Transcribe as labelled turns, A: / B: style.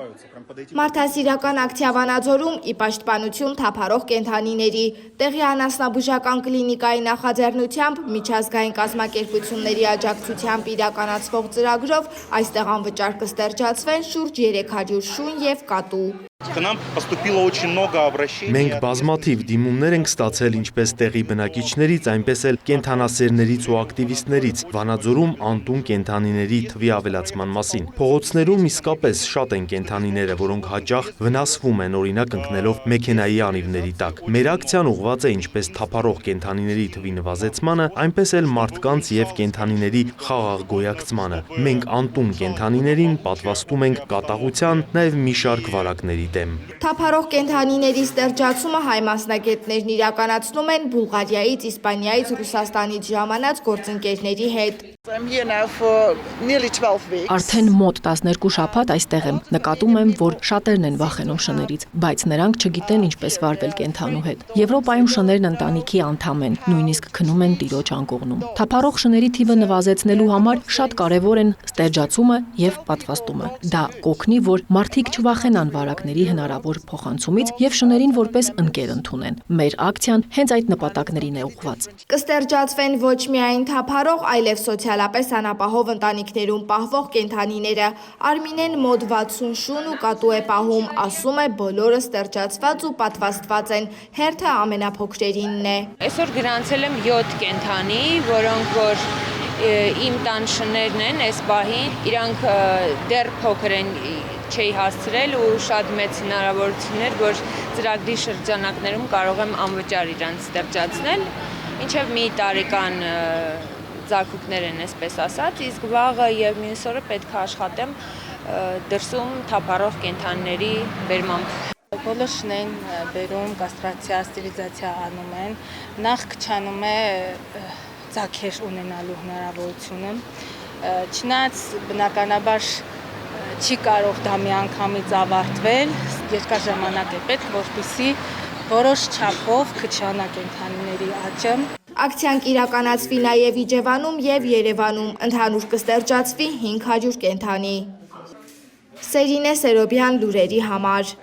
A: Մարդասիրական ակցիա Վանաձորում ի պաշտպանություն թափառող կենդանիների տեղի անասնաբուժական կլինիկայի նախաձեռնությամբ միջազգային կազմակերպությունների աջակցությամբ իրականացվող ծրագրով այստեղ անվճար կստերջացվեն շուրջ 300 շուն և կատու։
B: Մենք բազմաթիվ դիմումներ ենք ստացել ինչպես տեղի բնակիչներից, այնպես էլ կենդանասերներից ու ակտիվիստներից Վանաձորում անտուն կենդանիների թվի ավելացման մասին։ Փողոցներում իսկապես շատ են կենդանիները, որոնք հաճախ վնասվում են, օրինակ ընկնելով մեքենայի անիվների տակ։ Մեր ակցիան ուղղված է ինչպես թափառող կենդանիների թվի նվազեցմանը, այնպես էլ մարդկանց և կենդանիների խաղաղ գոյակցմանը։ Մենք անտուն կենդանիներին պատվաստում ենք կատաղության, նաև մի շարք վարակների դեմ։
A: Թափառող կենդանիների ստերջացումը հայ մասնագետներն իրականացնում են Բուլղարիայից, Իսպանիայից, Ռուսաստանից ժամանած գործընկերների հետ։
C: Արդեն մոտ 12 շաբաթ այստեղ եմ։ Նկատում եմ, որ շատերն են վախենում շներից, բայց նրանք չգիտեն ինչպես վարվել կենդանու հետ։ Եվրոպայում շներն ընտանիքի անդամ են, նույնիսկ քնում են տիրոջ անկողնում։ Թափառող շների թիվը նվազեցնելու համար շատ կարևոր են ստերջացումը և պատվաստումը։ Դա կօգնի, որ մարդիկ չվախենան վարակների հնարավոր փոխանցումից և շներին որպես ընկեր ընդունեն։ Մեր ակցիան հենց այդ նպատակներին է ուղղված։
A: Կստերջացվեն ոչ միայն թափառող, այլև սոցիալապես անապահով ընտանիքներում պահվող կենդանիները։ Արմինեն մոտ 60 շուն ու կատու է պահում, ասում է բոլորը ստերջացված ու պատվաստված են, հերթը ամենափոքրերինն է։
D: Այսօր գրանցել եմ 7 կենդանի, որոնք որ իմ տան շներն են այս պահին, իրանք դեռ փոքր են, չէի հասցրել ու շատ մեծ հնարավորություններ, որ ծրագրի շրջանակներում կարող եմ անվճար իրանց ստերջացնել, ինչև մի տարեկան ձագուկներ են այսպես ասած, իսկ վաղը և մյուս օրը պետք է աշխատեմ դրսում թափառող կենդանիների բերմամբ։
E: Բոլոր շնեն բերում, կաստրացիա, ստերիլիզացիա անում են, նախ քչանում է ձագեր ունենալու հնարավորությունը, չնայած բնականաբար չի կարող դա միանգամից ավարտվել, երկար ժամանակ է պետք, որպեսզի որոշ չափով քչանա կենդանիների աճը։
A: Ակցիան կիրականացվի նաև Իջևանում և Երևանում, ընդհանուր կստերջացվի 500 կենդանի։ Սերինե Սերոբյան, լուրերի համար։